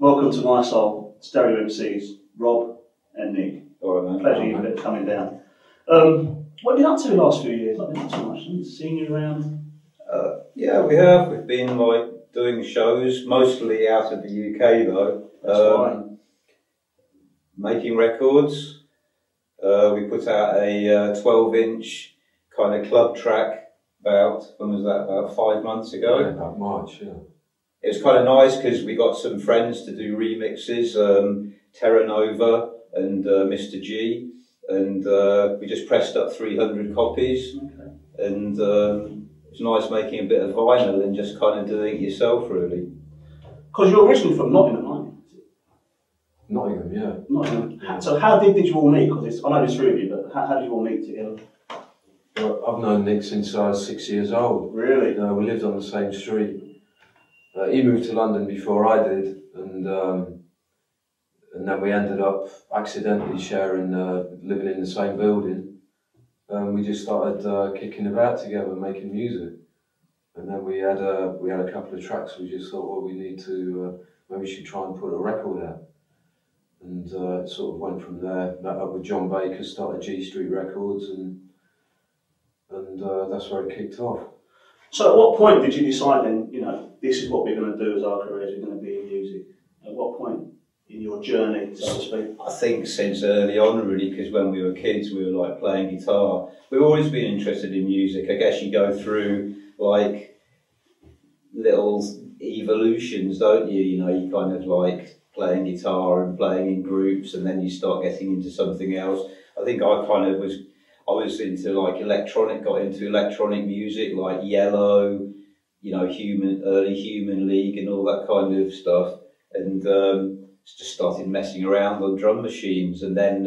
Welcome to Mi-Soul, Stereo MCs, Rob and Nick. All right, man. Pleasure you coming down. What have you been up to the last few years? Not been up too much. Haven't seen you around? Yeah, we have. We've been doing shows, mostly out of the UK though. That's right. Making records. We put out a 12-inch kind of club track when was that? About 5 months ago. Yeah, about March, yeah. It was kind of nice because we got some friends to do remixes, Terra Nova and Mr. G, and we just pressed up 300 copies. Okay. And it's nice making a bit of vinyl and just kind of doing it yourself, really. Because you're originally from Nottingham, aren't you? Nottingham, yeah. Nottingham. So how did you all meet? Because I know there's three of you, but how did you all meet together? Well, I've known Nick since I was 6 years old. Really? We lived on the same street. He moved to London before I did, and then we ended up accidentally sharing, living in the same building. We just started kicking about together, making music, and then we had a couple of tracks. We just thought, well, we need to maybe we should try and put a record out, and it sort of went from there. Met up with John Baker, started G Street Records, and that's where it kicked off. So at what point did you decide then, you know, this is what we're going to do as our careers, we're going to be in music? At what point in your journey, so to speak? I think since early on, really, because when we were kids, we were like playing guitar. We've always been interested in music. I guess you go through like little evolutions, don't you? You know, you kind of like playing guitar and playing in groups, and then you start getting into something else. I think I was into like got into electronic music like Yellow, you know, early Human League and all that kind of stuff, and just started messing around on drum machines, and then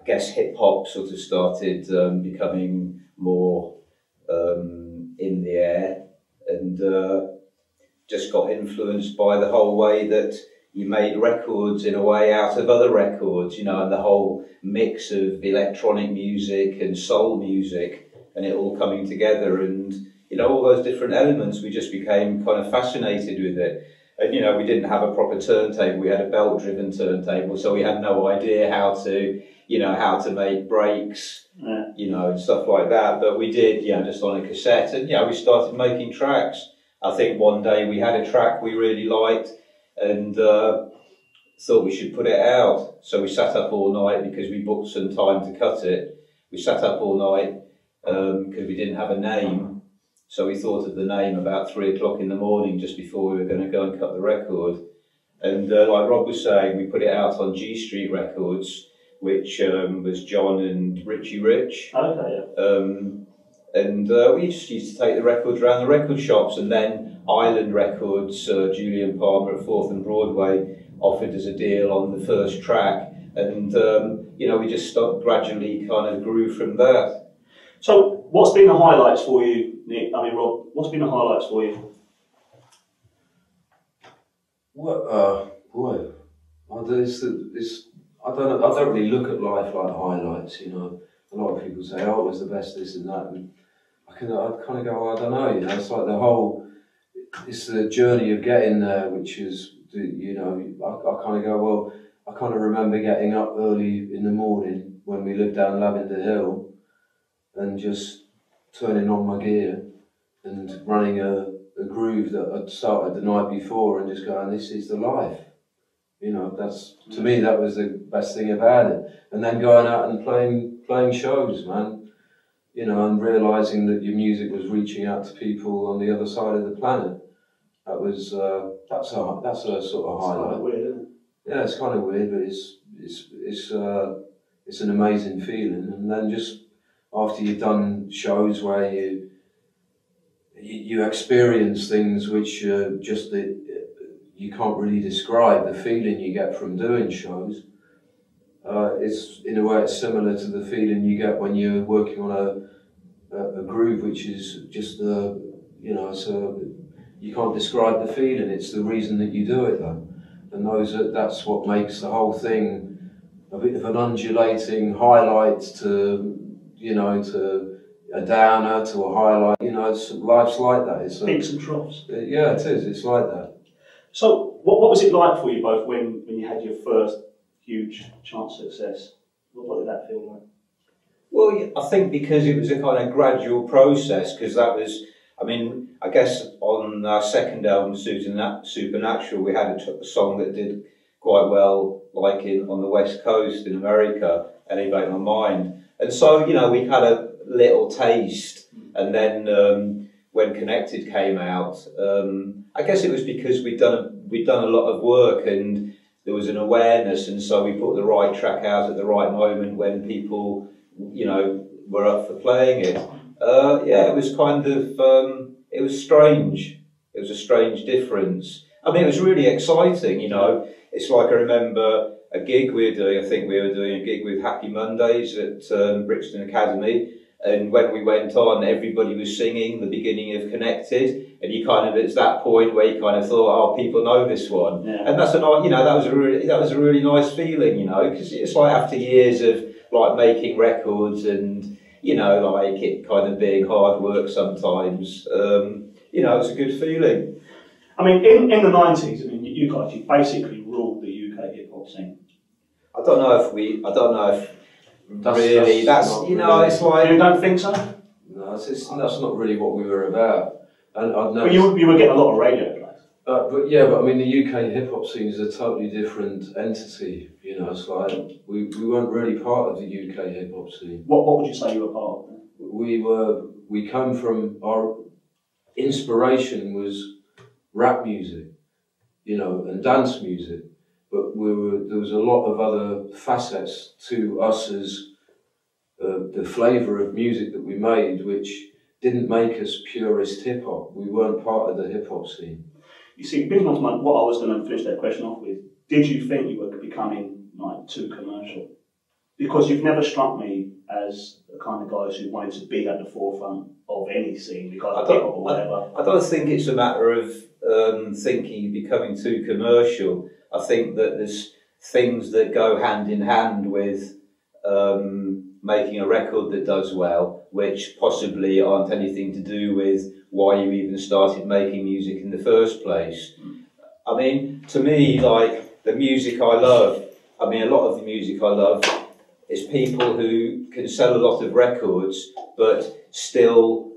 I guess hip hop sort of started becoming more in the air, and just got influenced by the whole way that you made records in a way out of other records, you know, and the whole mix of electronic music and soul music and it all coming together, and, you know, all those different elements. We just became kind of fascinated with it. And, you know, we didn't have a proper turntable. We had a belt-driven turntable, so we had no idea how to make breaks, you know, and stuff like that. But we did, you know, just on a cassette, and, you know, we started making tracks. I think one day we had a track we really liked, and thought we should put it out. So we sat up all night because we booked some time to cut it. We sat up all night because we didn't have a name. So we thought of the name about 3 o'clock in the morning, just before we were going to go and cut the record. And like Rob was saying, we put it out on G Street Records, which was John and Richie Rich. Okay, yeah. And we just used to take the records around the record shops, and then Island Records, Julian Palmer at 4th and Broadway, offered us a deal on the first track, and you know, we just gradually kind of grew from that. So what's been the highlights for you, Nick? I mean, Rob, what's been the highlights for you? Well, boy, I don't know. I don't really look at life like highlights, you know. A lot of people say, oh, it was the best, this and that, and I kind of go, well, I don't know, you know. It's like it's the journey of getting there, which is, you know, I kind of go, well, I kind of remember getting up early in the morning when we lived down Lavender Hill and just turning on my gear and running a groove that I'd started the night before and just going, this is the life. You know, to me, that was the best thing about it. And then going out and playing shows, man, you know, and realising that your music was reaching out to people on the other side of the planet. That was that's a sort of highlight. Kind of weird, isn't it? Yeah, it's kind of weird, but it's an amazing feeling. And then just after you've done shows where you experience things which you can't really describe, the feeling you get from doing shows. It's in a way it's similar to the feeling you get when you're working on a groove, which is just you know, you can't describe the feeling. It's the reason that you do it, though. And that's what makes the whole thing a bit of an undulating highlight to, you know, to a downer to a highlight. You know, life's like that. It's peaks and troughs. Yeah, it is. It's like that. So What was it like for you both when you had your first huge chart success? What did that feel like? Well, I think because it was a kind of gradual process, because that was, I mean, I guess on our second album, Supernatural, we had a song that did quite well, like on the West Coast in America, Elevate My Mind. And so, you know, we had a little taste, and then when Connected came out, I guess it was because we'd done a lot of work and there was an awareness, and so we put the right track out at the right moment when people, you know, were up for playing it. Yeah, it was kind of, it was strange. It was a strange difference. I mean, it was really exciting, you know. It's like I remember a gig we were doing, I think we were doing a gig with Happy Mondays at Brixton Academy, and when we went on, everybody was singing the beginning of Connected, and you kind of, it's that point where you kind of thought, oh, people know this one. Yeah. And that's a nice, you know, that was a really nice feeling, you know, because it's like after years of like making records and, you know, like it kind of being hard work sometimes, you know, it's a good feeling. I mean, in the 90s, I mean, you guys, you basically ruled the UK hip hop scene. I don't know if really, that's you know, it's like... You don't think so? No, that's not really what we were about. And I'd but you were getting a lot of radio plays. But I mean, the UK hip hop scene is a totally different entity. You know, it's like we weren't really part of the UK hip hop scene. What would you say you were part of? We come from, our inspiration was rap music, you know, and dance music. But there was a lot of other facets to us as the flavour of music that we made, which didn't make us purist hip hop. We weren't part of the hip hop scene. You see, building on to what I was going to finish that question off with, did you think you were becoming like too commercial? Because you've never struck me as the kind of guys who wanted to be at the forefront of any scene, because of hip hop or whatever. I don't think it's a matter of thinking you're becoming too commercial. I think that there's things that go hand in hand with making a record that does well, which possibly aren't anything to do with why you even started making music in the first place. I mean, to me, like, the music I love, I mean, a lot of the music I love is people who can sell a lot of records, but still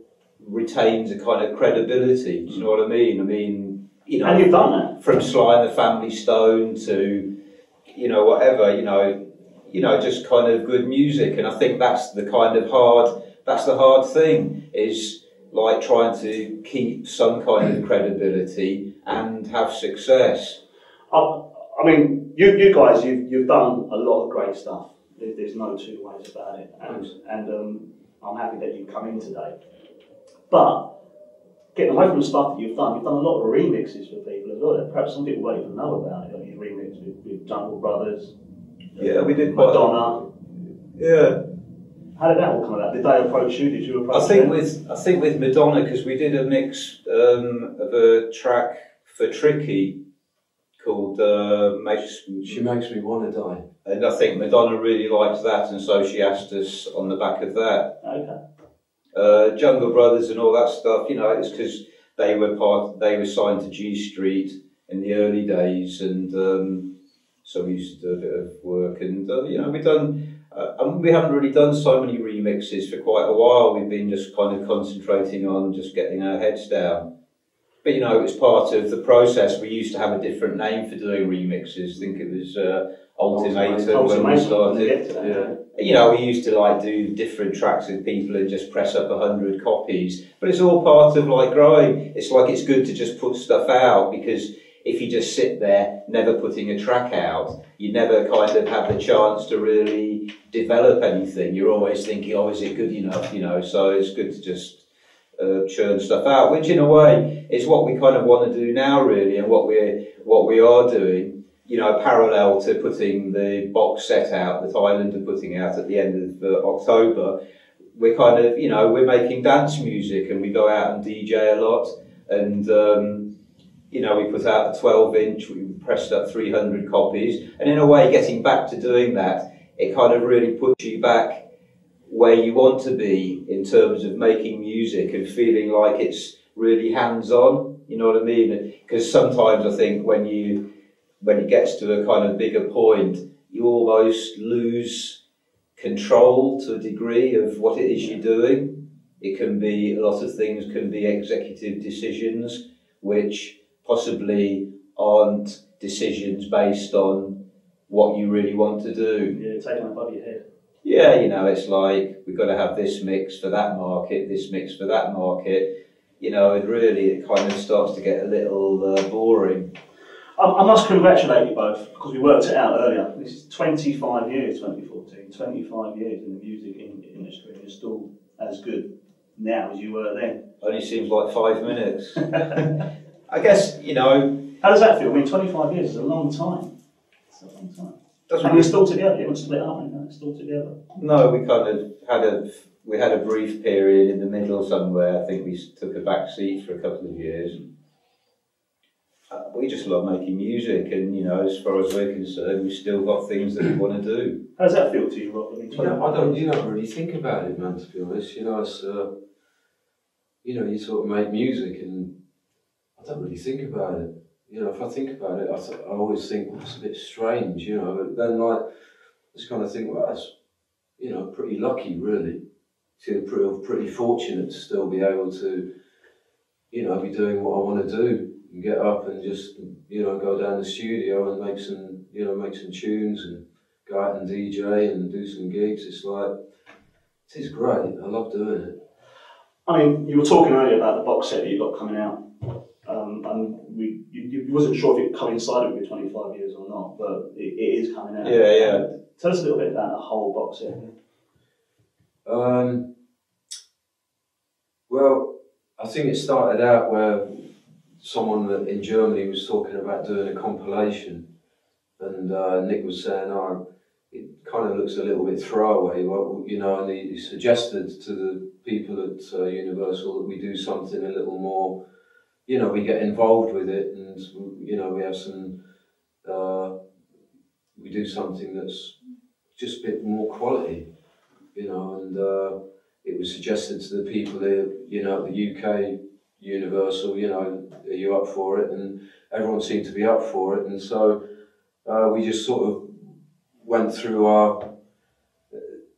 retains a kind of credibility. Do you know what I mean? I mean, you know, and you've done that. From Sly and the Family Stone to, you know, whatever, you know, just kind of good music. And I think that's the hard thing, is like trying to keep some kind of credibility and have success. I mean, you guys, you've done a lot of great stuff. There's no two ways about it. And I'm happy that you've come in today. But getting away from the stuff that you've done a lot of remixes for people as well. Perhaps some people won't even know about it. You remix with Jungle Brothers. Yeah, we did Madonna. Yeah. How did that all come about? Did they approach you? Did you approach them? I think with Madonna, because we did a mix of a track for Tricky called She Makes Me Wanna Die. And I think Madonna really liked that, and so she asked us on the back of that. Okay. Jungle Brothers and all that stuff, you know, it's because they were signed to G Street in the early days, and so we used to do a bit of work, and you know, we haven't really done so many remixes for quite a while. We've been just kind of concentrating on just getting our heads down. But you know, it was part of the process. We used to have a different name for doing remixes. I think it was Ultimatum when we started. Yeah. You know, we used to like do different tracks with people and just press up 100 copies. But it's all part of like growing. It's like it's good to just put stuff out, because if you just sit there never putting a track out, you never kind of have the chance to really develop anything. You're always thinking, oh, is it good enough? You know, so it's good to just churn stuff out, which in a way is what we kind of want to do now, really, and what we are doing. You know, parallel to putting the box set out that Island are putting out at the end of October, we're kind of, you know, we're making dance music, and we go out and DJ a lot, and you know, we put out a 12-inch, we pressed up 300 copies, and in a way, getting back to doing that, it kind of really puts you back where you want to be in terms of making music and feeling like it's really hands-on. You know what I mean? Because sometimes I think when it gets to a kind of bigger point, you almost lose control to a degree of what it is you're doing. It can be, a lot of things can be executive decisions, which possibly aren't decisions based on what you really want to do. Yeah, taken above your head. Yeah, you know, it's like, we've got to have this mix for that market, this mix for that market, you know, and really it kind of starts to get a little boring. I must congratulate you both, because we worked it out earlier. This is 25 years, 2014, 25 years in the music industry, and you're still as good now as you were then. Only seems like 5 minutes. I guess, you know... How does that feel? I mean, 25 years is a long time. It's a long time. And you're still together, you haven't split up, you're still together. No, we kind of had a brief period in the middle somewhere. I think we took a back seat for a couple of years. We just love making music, and, you know, as far as we're concerned, we've still got things that we want to do. How does that feel to you, Rob? I mean, you don't really think about it, man, to be honest. You know, it's, you know, you sort of make music, and I don't really think about it. You know, if I think about it, I always think, well, it's a bit strange, you know, but then, like, I just kind of think, well, that's, you know, pretty lucky, really. Feel pretty fortunate to still be able to, you know, be doing what I want to do. And get up and just, you know, go down the studio and make some tunes and go out and DJ and do some gigs. It's like, it is great. I love doing it. I mean, you were talking earlier about the box set that you got coming out, and you wasn't sure if it coincided with your 25 years or not, but it is coming out. Yeah, yeah. Tell us a little bit about the whole box set. Well, I think it started out where someone in Germany was talking about doing a compilation, and Nick was saying, "Oh, it kind of looks a little bit throwaway," you know, and he suggested to the people at Universal that we do something a little more, you know, we get involved with it, and, you know, we have some, we do something that's just a bit more quality, you know, and it was suggested to the people there, you know, at the UK Universal, you know, are you up for it? And everyone seemed to be up for it, and so we just sort of went through our,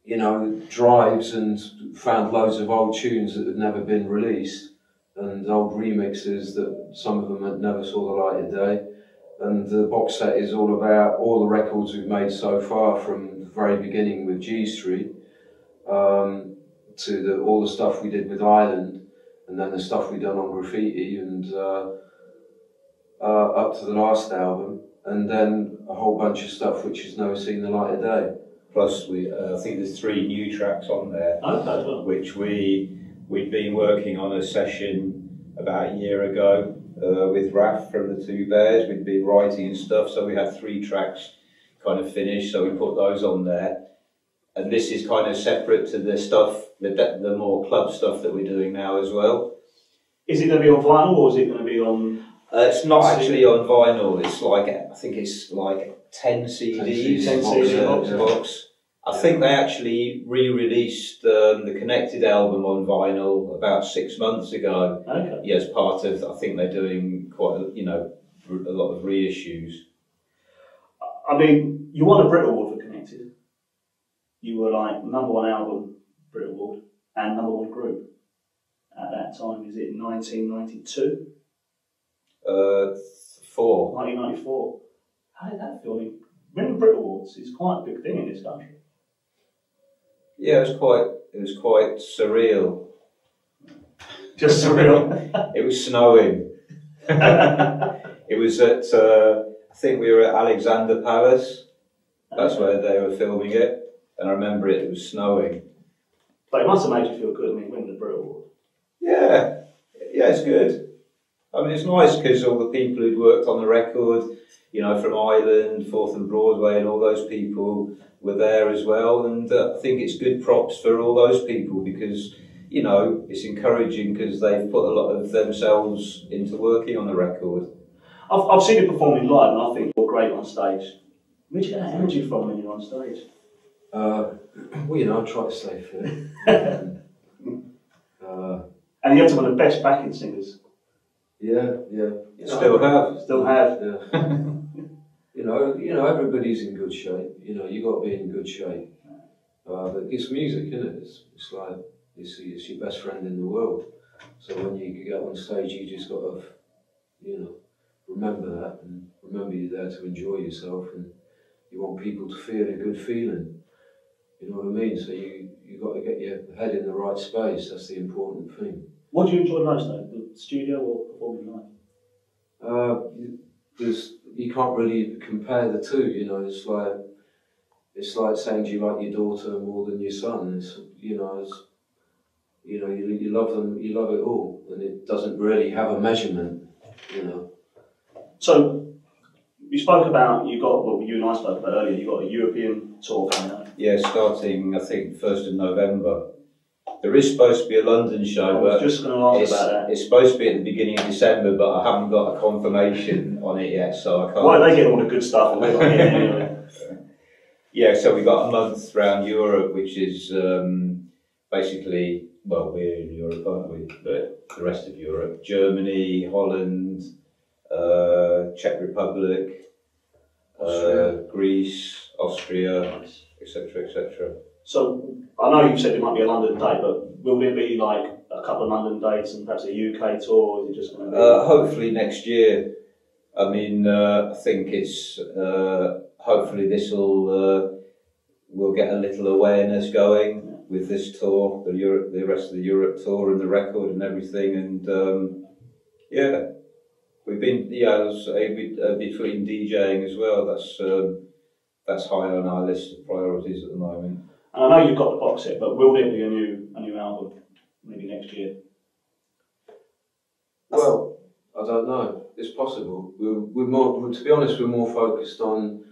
you know, drives and found loads of old tunes that had never been released, and old remixes that some of them had never saw the light of day. And the box set is all about all the records we've made so far, from the very beginning with G Street to all the stuff we did with Island, and then the stuff we done on Graffiti, and up to the last album, and then a whole bunch of stuff which has never seen the light of day. Plus, I think there's 3 new tracks on there, Okay. which we'd been working on a session about a year ago with Raf from the Two Bears. We'd been writing and stuff, so we had 3 tracks kind of finished, so we put those on there. And this is kind of separate to the stuff, the more club stuff that we're doing now as well. Is it going to be on vinyl, or is it going to be on... It's not actually on vinyl. It's like, I think it's like 10 CDs. 10 CDs box. I think they actually re-released the Connected album on vinyl about 6 months ago. Okay. Yeah, as part of, I think they're doing quite, you know, a lot of reissues. I mean, you won a Brit Award for Connected. You were like #1 album, Brit Award, and #1 group at that time. Is it 1992? 1994. How did that feel? I mean, winning Brit Awards is quite a big thing in this country. Yeah, it was quite surreal. Just surreal. It was snowing. It was at, I think we were at Alexander Palace. That's where they were filming it. And I remember it was snowing. But it must have made you feel good, I mean, winning the Brit Award. Yeah, it's good. I mean, it's nice because all the people who'd worked on the record, you know, from Island, 4th and Broadway, and all those people were there as well. And I think it's good props for all those people, because, you know, it's encouraging because they've put a lot of themselves into working on the record. I've seen you performing live, and I think you're great on stage. Where'd you get that energy from when you're on stage? Well, you know, I try to stay fit. And you have to be one of the best backing singers Yeah, yeah. Still have. Still have. Yeah. You know, everybody's in good shape. You know, you got to be in good shape. But it's music, isn't it? It's like it's your best friend in the world. So when you get on stage, you just got to, you know, remember that and remember you're there to enjoy yourself, and you want people to feel a good feeling. You know what I mean? So you got to get your head in the right space. That's the important thing. What do you enjoy most though, the studio or performing live? You can't really compare the two. You know, it's like saying, do you like your daughter more than your son? You love them, you love it all, and it doesn't really have a measurement. You know. So you spoke about you and I spoke about earlier. You got a European tour coming up. Yeah, starting I think 1st of November. There is supposed to be a London show, I was but just going to ask about that. It's supposed to be at the beginning of December, but I haven't got a confirmation on it yet, so I can't. Why are they getting all the good stuff and we're not getting any of it? Yeah, so we got a month around Europe, which is basically, well, we're in Europe, aren't we? But the rest of Europe, Germany, Holland, Czech Republic, Greece, Austria, etc., etc. So I know you said it might be a London date, but will there be like a couple of London dates and perhaps a UK tour, or is it just going to be? Hopefully next year. I mean, I think it's hopefully this will get a little awareness going with this tour, the rest of the Europe tour and the record and everything, and yeah, we've been between DJing as well. That's high on our list of priorities at the moment. And I know you've got the box set, but will there be a new album maybe next year? Well, I don't know. It's possible. We're more, to be honest, we're more focused on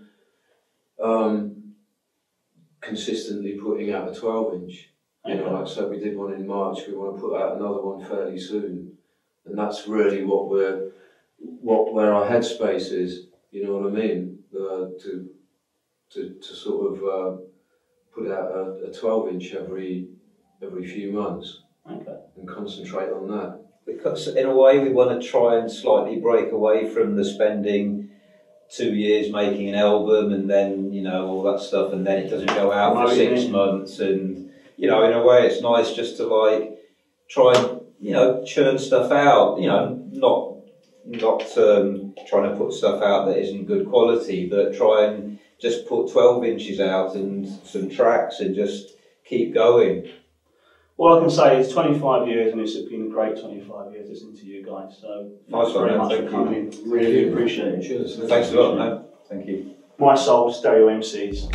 consistently putting out a 12-inch. You know, like so we did one in March. We want to put out another one fairly soon, and that's really where our headspace is. You know what I mean? To sort of put out a 12-inch every few months, and concentrate on that. Because in a way we want to try and slightly break away from the spending 2 years making an album and then, you know, all that stuff, and then it doesn't go out for 6 months, and, you know, in a way it's nice just to like try and, you know, churn stuff out, you know, not trying to put stuff out that isn't good quality, but try and just put 12 inches out and some tracks and just keep going. All I can say is 25 years, and it's been a great 25 years listening to you guys. So thanks very much for coming in. Really appreciate it. Cheers. Thanks a lot, man. Thank you. Mi-Soul, Stereo MCs.